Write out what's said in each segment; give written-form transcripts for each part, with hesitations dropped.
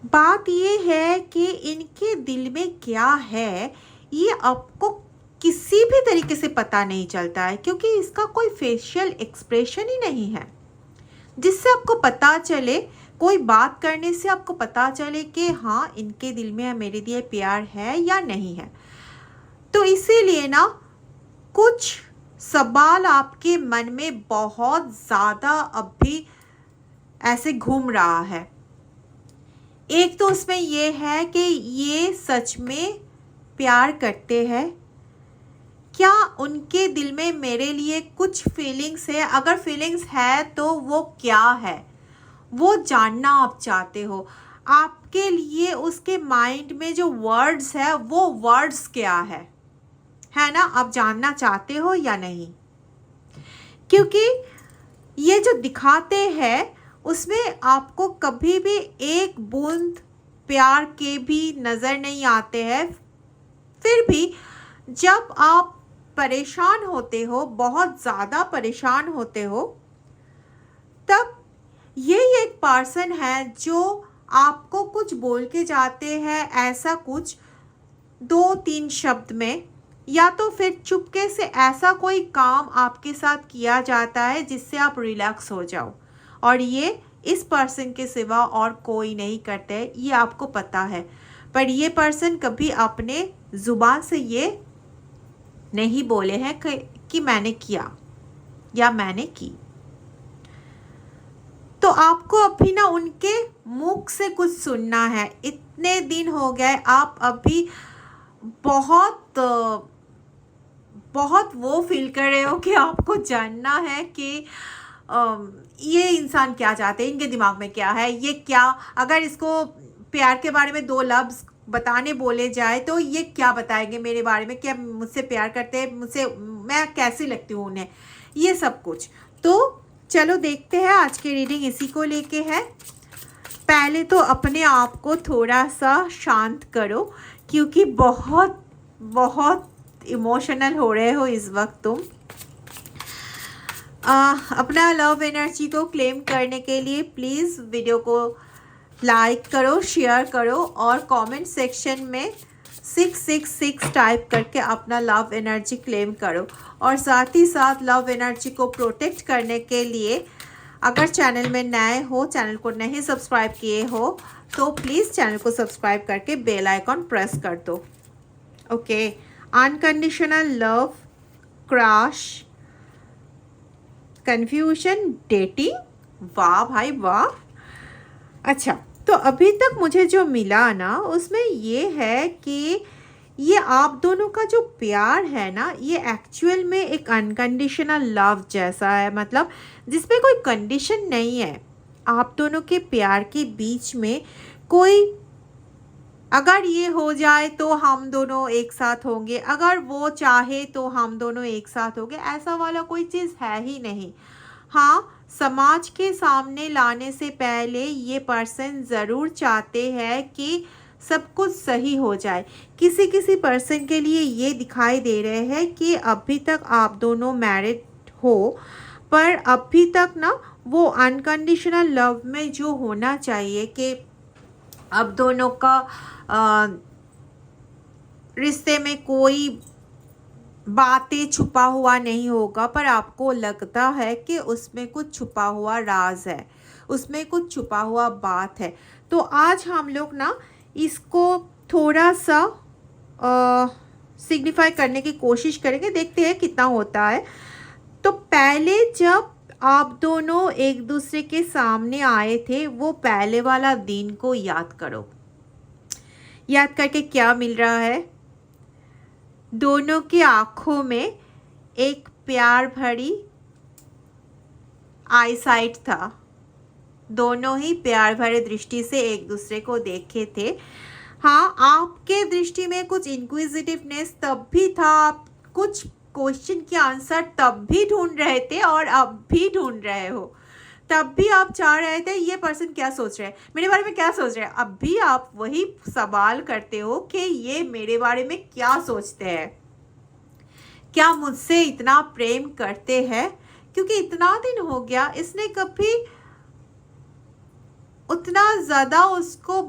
बात ये है कि इनके दिल में क्या है, ये आपको किसी भी तरीके से पता नहीं चलता है, क्योंकि इसका कोई फेशियल एक्सप्रेशन ही नहीं है जिससे आपको पता चले, कोई बात करने से आपको पता चले कि हाँ, इनके दिल में मेरे लिए प्यार है या नहीं है। तो इसीलिए ना कुछ सवाल आपके मन में बहुत ज़्यादा अब भी ऐसे घूम रहा है। एक तो उसमें ये है कि ये सच में प्यार करते हैं क्या, उनके दिल में मेरे लिए कुछ फीलिंग्स है, अगर फीलिंग्स है तो वो क्या है, वो जानना आप चाहते हो। आपके लिए उसके माइंड में जो वर्ड्स है वो वर्ड्स क्या है ना, आप जानना चाहते हो या नहीं। क्योंकि ये जो दिखाते हैं उसमें आपको कभी भी एक बूंद प्यार के भी नज़र नहीं आते हैं। फिर भी जब आप परेशान होते हो, बहुत ज़्यादा परेशान होते हो, तब ये एक पर्सन है जो आपको कुछ बोल के जाते हैं, ऐसा कुछ 2-3 शब्द में, या तो फिर चुपके से ऐसा कोई काम आपके साथ किया जाता है जिससे आप रिलैक्स हो जाओ, और ये इस पर्सन के सिवा और कोई नहीं करते, ये आपको पता है। पर ये पर्सन कभी अपने ज़ुबान से ये नहीं बोले हैं कि मैंने किया या मैंने की। तो आपको अभी ना उनके मुख से कुछ सुनना है। इतने दिन हो गए, आप अभी बहुत बहुत वो फील कर रहे हो कि आपको जानना है कि ये इंसान क्या चाहते हैं, इनके दिमाग में क्या है, ये क्या, अगर इसको प्यार के बारे में 2 लफ्ज़ बताने बोले जाए तो ये क्या बताएंगे मेरे बारे में, क्या मुझसे प्यार करते हैं, मुझसे मैं कैसी लगती हूँ उन्हें, ये सब कुछ। तो चलो देखते हैं, आज की रीडिंग इसी को लेके है। पहले तो अपने आप को थोड़ा सा शांत करो, क्योंकि बहुत बहुत इमोशनल हो रहे हो इस वक्त तुम। अपना लव एनर्जी को क्लेम करने के लिए प्लीज़ वीडियो को लाइक करो, शेयर करो, और कमेंट सेक्शन में 666 टाइप करके अपना लव एनर्जी क्लेम करो। और साथ ही साथ लव एनर्जी को प्रोटेक्ट करने के लिए अगर चैनल में नए हो, चैनल को नहीं सब्सक्राइब किए हो, तो प्लीज़ चैनल को सब्सक्राइब करके बेल आइकॉन प्रेस कर दो। Okay, unconditional love, crush, confusion, dating, वाह भाई वाह। अच्छा, तो अभी तक मुझे जो मिला ना उसमें ये है कि ये आप दोनों का जो प्यार है ना, ये एक्चुअल में एक अनकंडीशनल लव जैसा है, मतलब जिसमें कोई कंडीशन नहीं है। आप दोनों के प्यार के बीच में कोई, अगर ये हो जाए तो हम दोनों एक साथ होंगे, अगर वो चाहे तो हम दोनों एक साथ होंगे, ऐसा वाला कोई चीज़ है ही नहीं। हाँ, समाज के सामने लाने से पहले ये पर्सन ज़रूर चाहते हैं कि सब कुछ सही हो जाए। किसी किसी पर्सन के लिए ये दिखाई दे रहे हैं कि अभी तक आप दोनों मैरिड हो, पर अभी तक ना वो अनकंडीशनल लव में जो होना चाहिए कि अब दोनों का रिश्ते में कोई बातें छुपा हुआ नहीं होगा, पर आपको लगता है कि उसमें कुछ छुपा हुआ राज है, उसमें कुछ छुपा हुआ बात है। तो आज हम लोग ना इसको थोड़ा सा सिग्निफाई करने की कोशिश करेंगे, देखते हैं कितना होता है। तो पहले जब आप दोनों एक दूसरे के सामने आए थे, वो पहले वाला दिन को याद करो। याद करके क्या मिल रहा है, दोनों की आँखों में एक प्यार भरी आई साइट था, दोनों ही प्यार भरे दृष्टि से एक दूसरे को देखे थे। हाँ, आपके दृष्टि में कुछ इंक्विजिटिवनेस तब भी था, आप कुछ क्वेश्चन के आंसर तब भी ढूंढ रहे थे और अब भी ढूंढ रहे हो। तब भी आप चाह रहे थे ये पर्सन क्या सोच रहे हैं, मेरे बारे में क्या सोच रहे हैं। अब भी आप वही सवाल करते हो कि ये मेरे बारे में क्या सोचते हैं, क्या मुझसे इतना प्रेम करते हैं, क्योंकि इतना दिन हो गया, इसने कभी उतना ज़्यादा उसको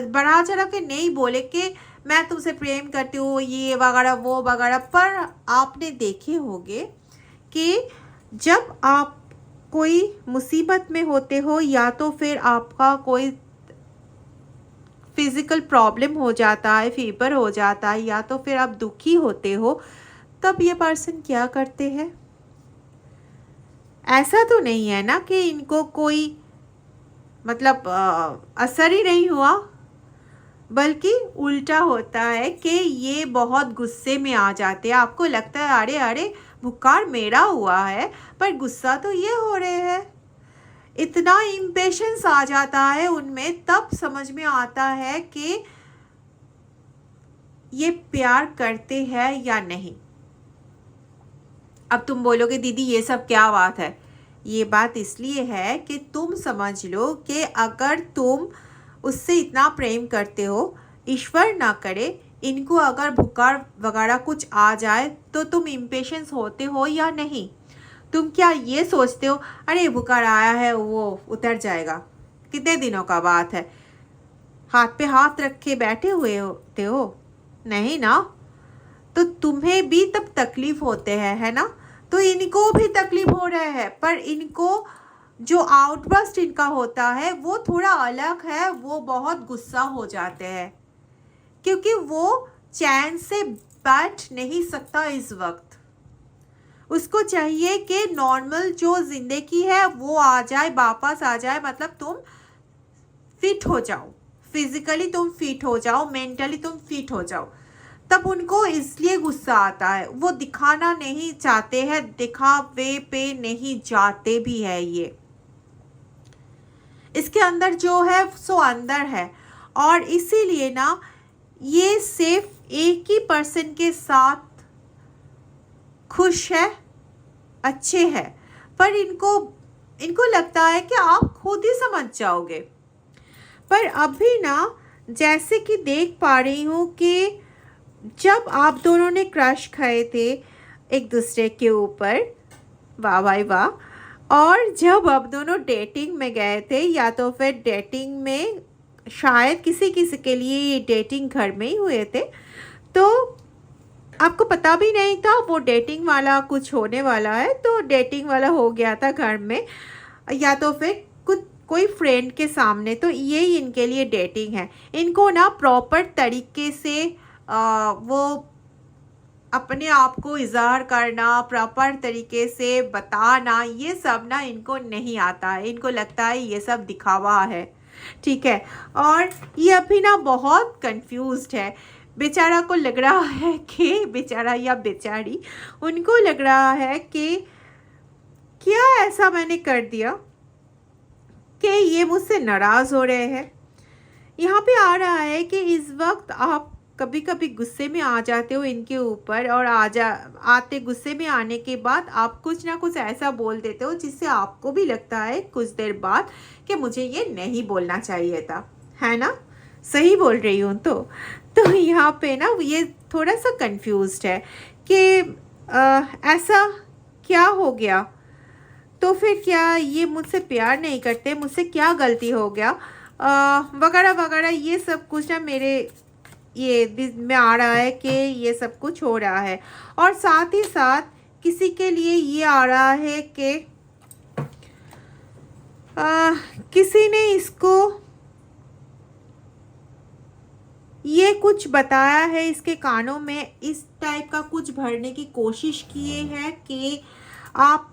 बढ़ा चढ़ा के नहीं बोले कि मैं तुमसे प्रेम करती हूँ ये वगैरह वो वगैरह, पर आपने देखे होंगे कि जब आप कोई मुसीबत में होते हो या तो फिर आपका कोई फिज़िकल प्रॉब्लम हो जाता है, फीवर हो जाता है, या तो फिर आप दुखी होते हो, तब ये पर्सन क्या करते हैं? ऐसा तो नहीं है ना कि इनको कोई मतलब असर ही नहीं हुआ, बल्कि उल्टा होता है कि ये बहुत गुस्से में आ जाते हैं। आपको लगता है अरे अरे बुखार मेरा हुआ है, पर गुस्सा तो ये हो रहे हैं। इतना इम्पेशंस आ जाता है उनमें, तब समझ में आता है कि ये प्यार करते हैं या नहीं। अब तुम बोलोगे दीदी ये सब क्या बात है? ये बात इसलिए है कि तुम समझ लो कि अगर तुम उससे इतना प्रेम करते हो, ईश्वर ना करे इनको अगर बुखार वगैरह कुछ आ जाए, तो तुम इम्पेशंस होते हो या नहीं? तुम क्या ये सोचते हो अरे बुखार आया है वो उतर जाएगा, कितने दिनों का बात है, हाथ पे हाथ रख के बैठे हुए होते हो? नहीं ना। तो तुम्हें भी तब तकलीफ होते हैं, है ना? तो इनको भी तकलीफ हो रहा है, पर इनको जो आउटबर्स्ट इनका होता है वो थोड़ा अलग है। वो बहुत गुस्सा हो जाते हैं क्योंकि वो चैन से बैठ नहीं सकता इस वक्त। उसको चाहिए कि नॉर्मल जो ज़िंदगी है वो आ जाए, वापस आ जाए, मतलब तुम फिट हो जाओ, फिजिकली तुम फिट हो जाओ, मेंटली तुम फिट हो जाओ। तब उनको इसलिए गुस्सा आता है, वो दिखाना नहीं चाहते हैं, दिखावे पे नहीं जाते भी है। ये इसके अंदर जो है सो अंदर है, और इसीलिए ना ये सिर्फ एक ही पर्सन के साथ खुश है, अच्छे हैं, पर इनको लगता है कि आप खुद ही समझ जाओगे। पर अभी ना जैसे कि देख पा रही हूँ कि जब आप दोनों ने क्रश खाए थे एक दूसरे के ऊपर, वाह भाई वाह, और जब आप दोनों डेटिंग में गए थे, या तो फिर डेटिंग में शायद किसी किसी के लिए ये डेटिंग घर में ही हुए थे, तो आपको पता भी नहीं था वो डेटिंग वाला कुछ होने वाला है, तो डेटिंग वाला हो गया था घर में, या तो फिर कुछ कोई फ्रेंड के सामने। तो यही इनके लिए डेटिंग है। इनको ना प्रॉपर तरीके से वो अपने आप को इज़हार करना, प्रॉपर तरीके से बताना, ये सब ना इनको नहीं आता है। इनको लगता है ये सब दिखावा है, ठीक है। और ये अभी ना बहुत कंफ्यूज्ड है। बेचारा को लग रहा है कि बेचारा या बेचारी, उनको लग रहा है कि क्या ऐसा मैंने कर दिया कि ये मुझसे नाराज़ हो रहे हैं। यहाँ पे आ रहा है कि इस वक्त आप कभी कभी गुस्से में आ जाते हो इनके ऊपर, और आते गुस्से में आने के बाद आप कुछ ना कुछ ऐसा बोल देते हो जिससे आपको भी लगता है कुछ देर बाद कि मुझे ये नहीं बोलना चाहिए था, है ना? सही बोल रही हूँ तो यहाँ पे ना ये थोड़ा सा कंफ्यूज्ड है कि ऐसा क्या हो गया, तो फिर क्या ये मुझसे प्यार नहीं करते, मुझसे क्या गलती हो गया वगैरह वगैरह। ये सब कुछ ना मेरे ये दिल में आ रहा है कि ये सब कुछ हो रहा है। और साथ ही साथ किसी के लिए ये आ रहा है कि किसी ने इसको ये कुछ बताया है, इसके कानों में इस टाइप का कुछ भरने की कोशिश किए हैं कि आप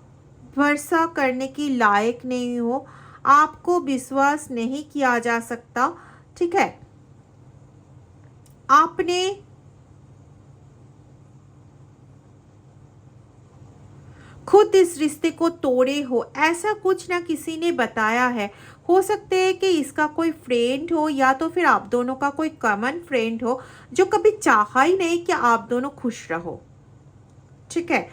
भरोसा करने की लायक नहीं हो, आपको विश्वास नहीं किया जा सकता, ठीक है। आपने खुद इस रिश्ते को तोड़े हो, ऐसा कुछ ना किसी ने बताया है। हो सकते है कि इसका कोई फ्रेंड हो, या तो फिर आप दोनों का कोई कॉमन फ्रेंड हो जो कभी चाहा ही नहीं कि आप दोनों खुश रहो, ठीक है।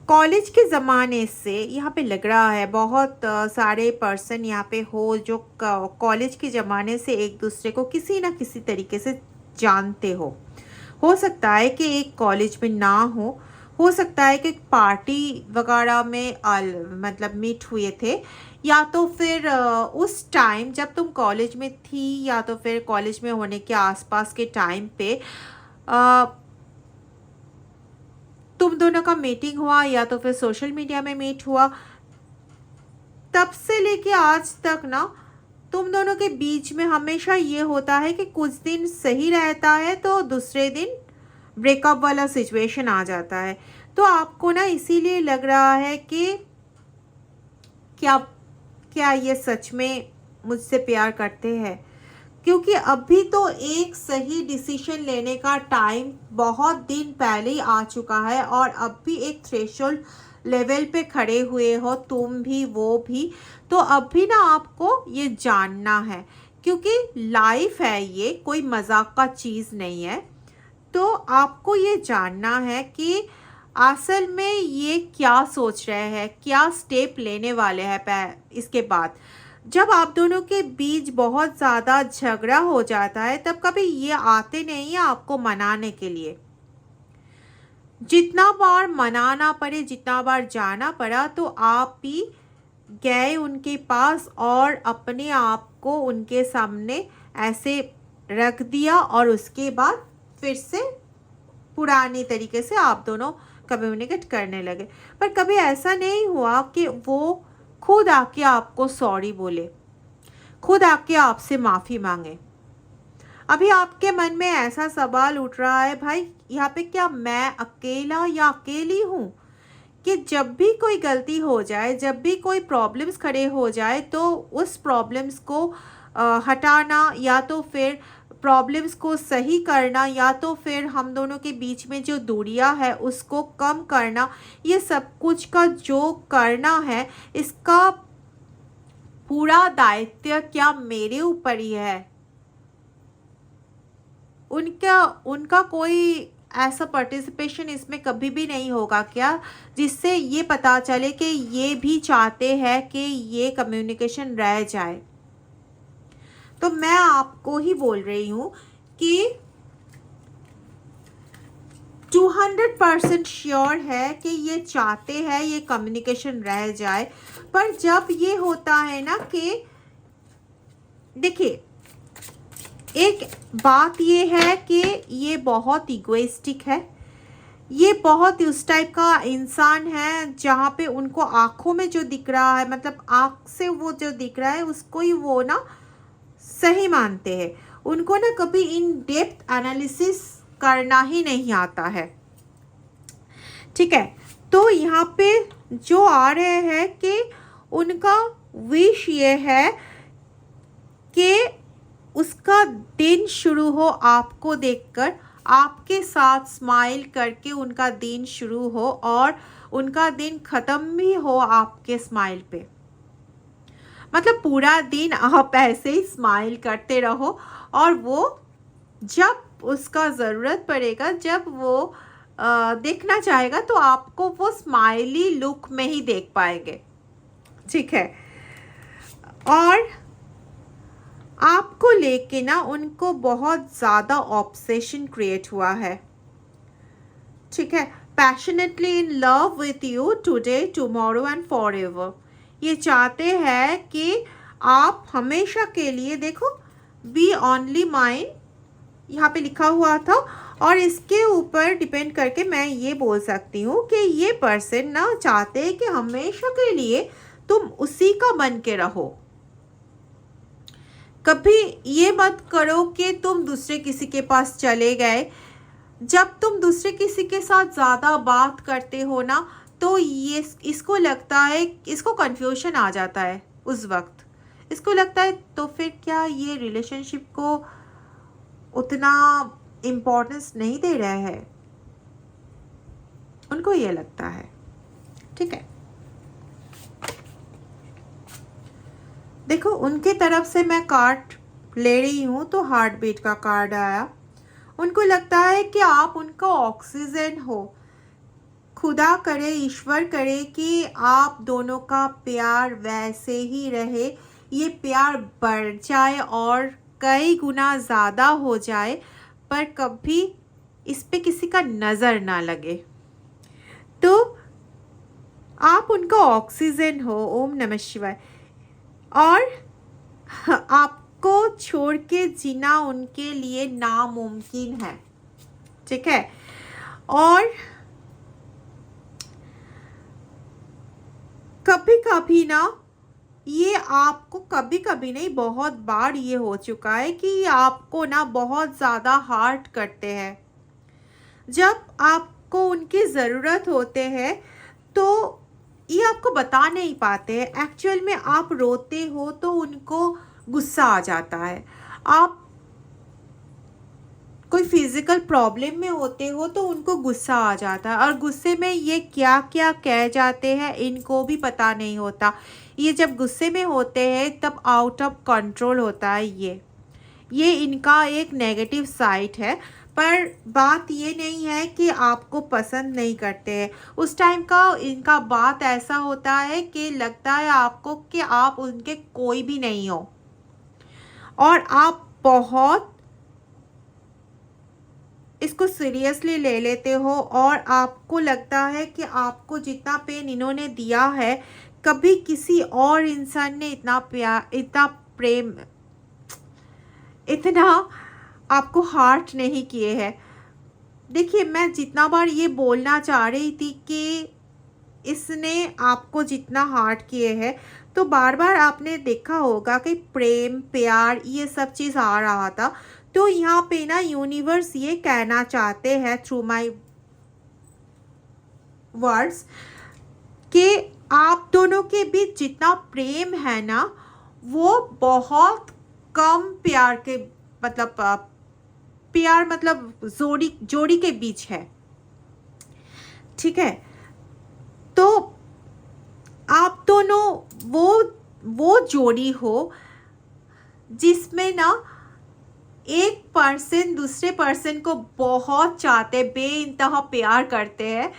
कॉलेज के ज़माने से यहाँ पे लग रहा है बहुत सारे पर्सन यहाँ पे हो जो कॉलेज के ज़माने से एक दूसरे को किसी ना किसी तरीके से जानते हो सकता है कि एक कॉलेज में ना हो हो सकता है कि पार्टी वगैरह में मतलब मीट हुए थे, या तो फिर उस टाइम जब तुम कॉलेज में थी, या तो फिर कॉलेज में होने के आसपास के टाइम पे अ, तुम दोनों का मीटिंग हुआ, या तो फिर सोशल मीडिया में मीट हुआ। तब से लेके आज तक ना तुम दोनों के बीच में हमेशा ये होता है कि कुछ दिन सही रहता है तो दूसरे दिन ब्रेकअप वाला सिचुएशन आ जाता है। तो आपको ना इसीलिए लग रहा है कि क्या क्या ये सच में मुझसे प्यार करते हैं, क्योंकि अभी तो एक सही डिसीजन लेने का टाइम बहुत दिन पहले ही आ चुका है, और अब भी एक थ्रेशोल्ड लेवल पे खड़े हुए हो तुम भी वो भी। तो अभी ना आपको ये जानना है, क्योंकि लाइफ है, ये कोई मजाक का चीज़ नहीं है। तो आपको ये जानना है कि असल में ये क्या सोच रहे हैं, क्या स्टेप लेने वाले हैं इसके बाद। जब आप दोनों के बीच बहुत ज़्यादा झगड़ा हो जाता है तब कभी ये आते नहीं है आपको मनाने के लिए। जितना बार मनाना पड़े, जितना बार जाना पड़ा, तो आप भी गए उनके पास और अपने आप को उनके सामने ऐसे रख दिया, और उसके बाद फिर से पुरानी तरीके से आप दोनों कम्युनिकेट करने लगे। पर कभी ऐसा नहीं हुआ कि वो खुद आके आपको सॉरी बोले, खुद आके आपसे माफ़ी मांगे। अभी आपके मन में ऐसा सवाल उठ रहा है, भाई यहाँ पे क्या मैं अकेला या अकेली हूँ, कि जब भी कोई गलती हो जाए, जब भी कोई प्रॉब्लम्स खड़े हो जाए, तो उस प्रॉब्लम्स को हटाना, या तो फिर प्रॉब्लम्स को सही करना, या तो फिर हम दोनों के बीच में जो दूरियां है उसको कम करना, ये सब कुछ का जो करना है, इसका पूरा दायित्व क्या मेरे ऊपर ही है? उनका उनका कोई ऐसा पार्टिसिपेशन इसमें कभी भी नहीं होगा क्या, जिससे ये पता चले कि ये भी चाहते हैं कि ये कम्युनिकेशन रह जाए? तो मैं आपको ही बोल रही हूँ कि 200% श्योर है कि ये चाहते हैं ये कम्युनिकेशन रह जाए। पर जब ये होता है ना कि देखिए, एक बात ये है कि ये बहुत इगोइस्टिक है, ये बहुत उस टाइप का इंसान है जहाँ पे उनको आँखों में जो दिख रहा है, मतलब आँख से वो जो दिख रहा है उसको ही वो ना सही मानते हैं। उनको ना कभी इन डेप्थ एनालिसिस करना ही नहीं आता है। ठीक है, तो यहाँ पे जो आ रहे हैं कि उनका विश ये है कि उसका दिन शुरू हो आपको देखकर, आपके साथ स्माइल करके उनका दिन शुरू हो, और उनका दिन ख़त्म भी हो आपके स्माइल पे। मतलब पूरा दिन आप ऐसे ही स्माइल करते रहो, और वो जब उसका ज़रूरत पड़ेगा, जब वो देखना चाहेगा, तो आपको वो स्माइली लुक में ही देख पाएंगे। ठीक है, और आपको लेके ना उनको बहुत ज़्यादा ऑब्सेशन क्रिएट हुआ है। ठीक है, passionately in love with you today, tomorrow and forever. ये चाहते हैं कि आप हमेशा के लिए, देखो बी ओनली माइन यहाँ पे लिखा हुआ था, और इसके ऊपर डिपेंड करके मैं ये बोल सकती हूँ कि ये पर्सन ना चाहते हैं कि हमेशा के लिए तुम उसी का बन के रहो। कभी ये मत करो कि तुम दूसरे किसी के पास चले गए। जब तुम दूसरे किसी के साथ ज़्यादा बात करते हो ना, तो ये इसको लगता है, इसको कन्फ्यूजन आ जाता है उस वक्त। इसको लगता है तो फिर क्या ये रिलेशनशिप को उतना इम्पोर्टेंस नहीं दे रहे हैं, उनको ये लगता है। ठीक है, देखो उनके तरफ से मैं कार्ड ले रही हूँ तो हार्ट बीट का कार्ड आया। उनको लगता है कि आप उनका ऑक्सीजन हो। खुदा करे, ईश्वर करे कि आप दोनों का प्यार वैसे ही रहे, ये प्यार बढ़ जाए और कई गुना ज़्यादा हो जाए, पर कभी इस पे किसी का नज़र ना लगे। तो आप उनका ऑक्सीजन हो। ओम नमः शिवाय। और आपको छोड़ के जीना उनके लिए नामुमकिन है, ठीक है। और कभी कभी ना, ये आपको कभी कभी नहीं, बहुत बार ये हो चुका है कि ये आपको ना बहुत ज़्यादा हार्ट करते हैं। जब आपको उनकी ज़रूरत होते हैं तो ये आपको बता नहीं पाते हैं। एक्चुअल में आप रोते हो तो उनको गुस्सा आ जाता है। आप कोई फिजिकल प्रॉब्लम में होते हो तो उनको गुस्सा आ जाता है, और गुस्से में ये क्या क्या कह जाते हैं इनको भी पता नहीं होता। ये जब गुस्से में होते हैं तब आउट ऑफ कंट्रोल होता है। ये इनका एक नेगेटिव साइड है। पर बात ये नहीं है कि आपको पसंद नहीं करते हैं। उस टाइम का इनका बात ऐसा होता है कि लगता है आपको कि आप उनके कोई भी नहीं हो, और आप बहुत इसको सीरियसली ले लेते हो, और आपको लगता है कि आपको जितना पेन इन्होंने दिया है कभी किसी और इंसान ने इतना प्यार, इतना प्रेम, इतना आपको हार्ट नहीं किए हैं। देखिए, मैं जितना बार ये बोलना चाह रही थी कि इसने आपको जितना हार्ट किए हैं, तो बार बार आपने देखा होगा कि प्रेम प्यार ये सब चीज़ आ रहा था। तो यहाँ पे ना यूनिवर्स ये कहना चाहते हैं थ्रू माय वर्ड्स कि आप दोनों के बीच जितना प्रेम है ना, वो बहुत कम प्यार के मतलब प्यार मतलब जोड़ी के बीच है, ठीक है। तो आप दोनों वो जोड़ी हो जिसमें ना एक पर्सन दूसरे पर्सन को बहुत चाहते, बेइंतहा प्यार करते हैं,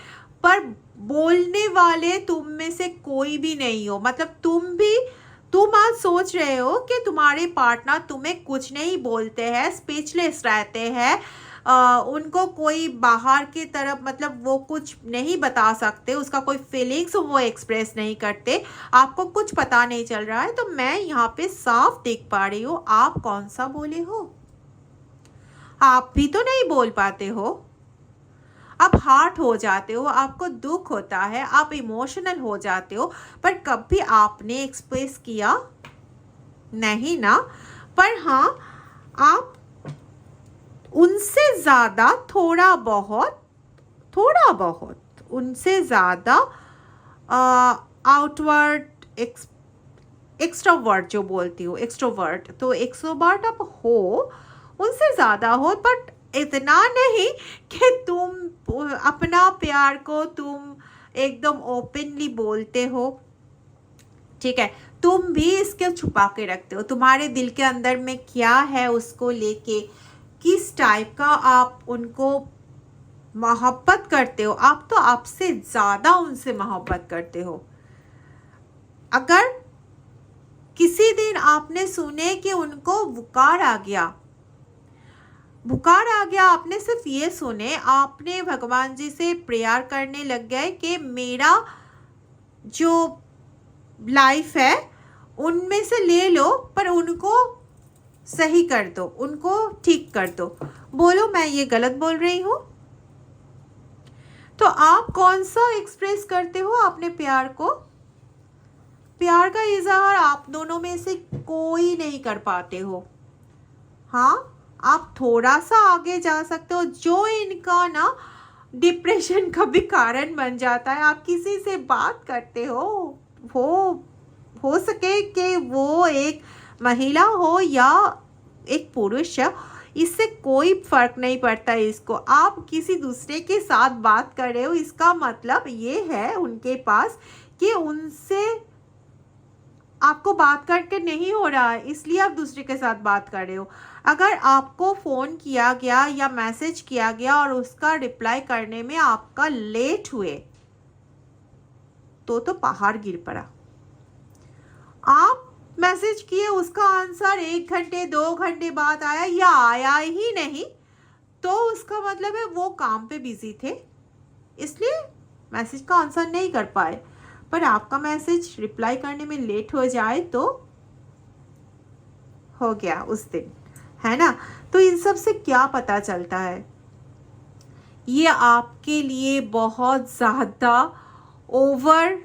पर बोलने वाले तुम में से कोई भी नहीं हो। मतलब तुम आज सोच रहे हो कि तुम्हारे पार्टनर तुम्हें कुछ नहीं बोलते हैं, स्पीचलेस रहते हैं, उनको कोई बाहर की तरफ मतलब वो कुछ नहीं बता सकते, उसका कोई फीलिंग्स वो एक्सप्रेस नहीं करते, आपको कुछ पता नहीं चल रहा है। तो मैं यहाँ पे साफ देख पा रही हूँ आप कौन सा बोले हो। आप भी तो नहीं बोल पाते हो, आप हार्ट हो जाते हो, आपको दुख होता है, आप इमोशनल हो जाते हो, पर कभी आपने एक्सप्रेस किया नहीं ना। पर हाँ, आप उनसे ज़्यादा थोड़ा बहुत उनसे ज़्यादा आउटवर्ड एक्सट्रोवर्ट जो बोलती हूँ, एक्सट्रोवर्ट, तो एक्सट्रोवर्ट आप हो, उनसे ज़्यादा हो, बट इतना नहीं कि तुम अपना प्यार को तुम एकदम ओपनली बोलते हो, ठीक है। तुम भी इसके छुपा के रखते हो, तुम्हारे दिल के अंदर में क्या है उसको लेके, किस टाइप का आप उनको मोहब्बत करते हो। आप तो आपसे ज़्यादा उनसे मोहब्बत करते हो। अगर किसी दिन आपने सुने कि उनको बुखार आ गया, आपने सिर्फ ये सुने, आपने भगवान जी से प्रेयर करने लग गए कि मेरा जो लाइफ है उनमें से ले लो, पर उनको सही कर दो, उनको ठीक कर दो। बोलो मैं ये गलत बोल रही हूँ? तो आप कौन सा एक्सप्रेस करते हो अपने प्यार को? प्यार का इजहार आप दोनों में से कोई नहीं कर पाते हो। हाँ, आप थोड़ा सा आगे जा सकते हो, जो इनका ना डिप्रेशन का भी कारण बन जाता है। आप किसी से बात करते हो सके कि वो एक महिला हो या एक पुरुष है, इससे कोई फर्क नहीं पड़ता इसको। आप किसी दूसरे के साथ बात कर रहे हो, इसका मतलब ये है उनके पास कि उनसे आपको बात करके नहीं हो रहा है, इसलिए आप दूसरे के साथ बात कर रहे हो। अगर आपको फ़ोन किया गया या मैसेज किया गया और उसका रिप्लाई करने में आपका लेट हुए तो पहाड़ गिर पड़ा। आप मैसेज किए, उसका आंसर 1 घंटे 2 घंटे बाद आया या आया ही नहीं, तो उसका मतलब है वो काम पे बिजी थे, इसलिए मैसेज का आंसर नहीं कर पाए, पर आपका मैसेज रिप्लाई करने में लेट हो जाए तो हो गया उस दिन, है ना। तो इन सब से क्या पता चलता है, ये आपके लिए बहुत ज़्यादा ओवर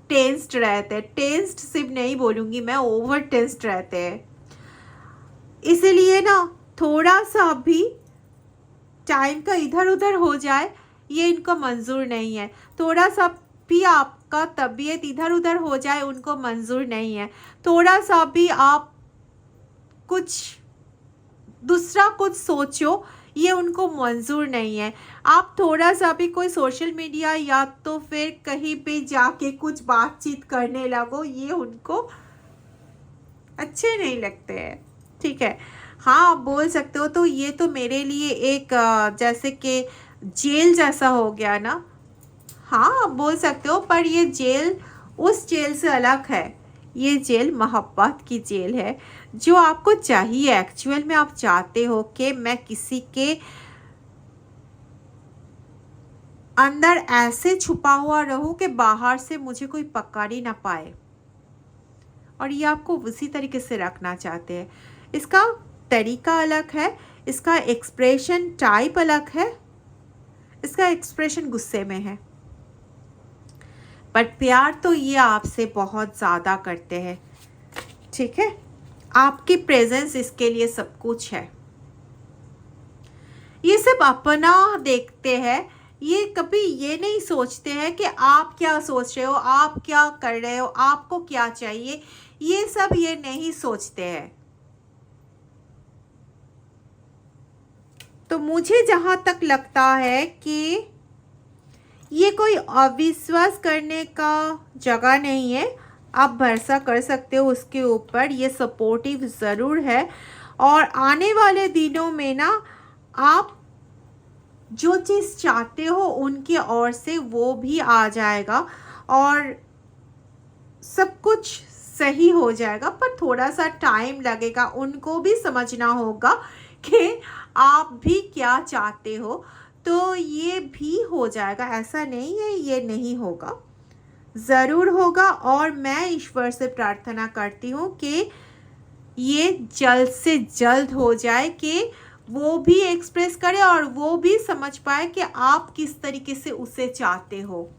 टेंस्ड रहते हैं। टेंस्ड सिर्फ नहीं बोलूँगी मैं, ओवर टेंस्ड रहते हैं। इसलिए ना थोड़ा सा भी टाइम का इधर उधर हो जाए ये इनको मंजूर नहीं है। थोड़ा सा भी आपका तबीयत इधर उधर हो जाए उनको मंजूर नहीं है। थोड़ा सा भी आप कुछ दूसरा कुछ सोचो ये उनको मंजूर नहीं है। आप थोड़ा सा भी कोई सोशल मीडिया या तो फिर कहीं पे जाके कुछ बातचीत करने लगो, ये उनको अच्छे नहीं लगते हैं, ठीक है। हाँ, आप बोल सकते हो तो ये तो मेरे लिए एक जैसे कि जेल जैसा हो गया ना। हाँ, आप बोल सकते हो, पर ये जेल उस जेल से अलग है। ये जेल मोहब्बत की जेल है, जो आपको चाहिए। एक्चुअल में आप चाहते हो कि मैं किसी के अंदर ऐसे छुपा हुआ रहूं कि बाहर से मुझे कोई पकड़ ही ना पाए, और ये आपको उसी तरीके से रखना चाहते हैं। इसका तरीका अलग है, इसका एक्सप्रेशन टाइप अलग है, इसका एक्सप्रेशन गुस्से में है, बट प्यार तो ये आपसे बहुत ज़्यादा करते हैं, ठीक है। आपकी प्रेजेंस इसके लिए सब कुछ है। ये सब अपना देखते हैं, ये कभी ये नहीं सोचते हैं कि आप क्या सोच रहे हो, आप क्या कर रहे हो, आपको क्या चाहिए, ये सब ये नहीं सोचते हैं। तो मुझे जहाँ तक लगता है कि ये कोई अविश्वास करने का जगह नहीं है। आप भरोसा कर सकते हो उसके ऊपर, ये सपोर्टिव ज़रूर है। और आने वाले दिनों में ना आप जो चीज़ चाहते हो उनकी ओर से वो भी आ जाएगा और सब कुछ सही हो जाएगा, पर थोड़ा सा टाइम लगेगा। उनको भी समझना होगा कि आप भी क्या चाहते हो, तो ये भी हो जाएगा। ऐसा नहीं है ये नहीं होगा, ज़रूर होगा। और मैं ईश्वर से प्रार्थना करती हूँ कि ये जल्द से जल्द हो जाए, कि वो भी एक्सप्रेस करे और वो भी समझ पाए कि आप किस तरीके से उसे चाहते हो।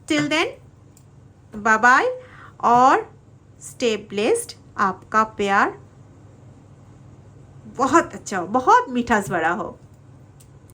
टिल देन बाय बाय और स्टे ब्लेस्ड। आपका प्यार बहुत अच्छा हो, बहुत मीठा भरा हो।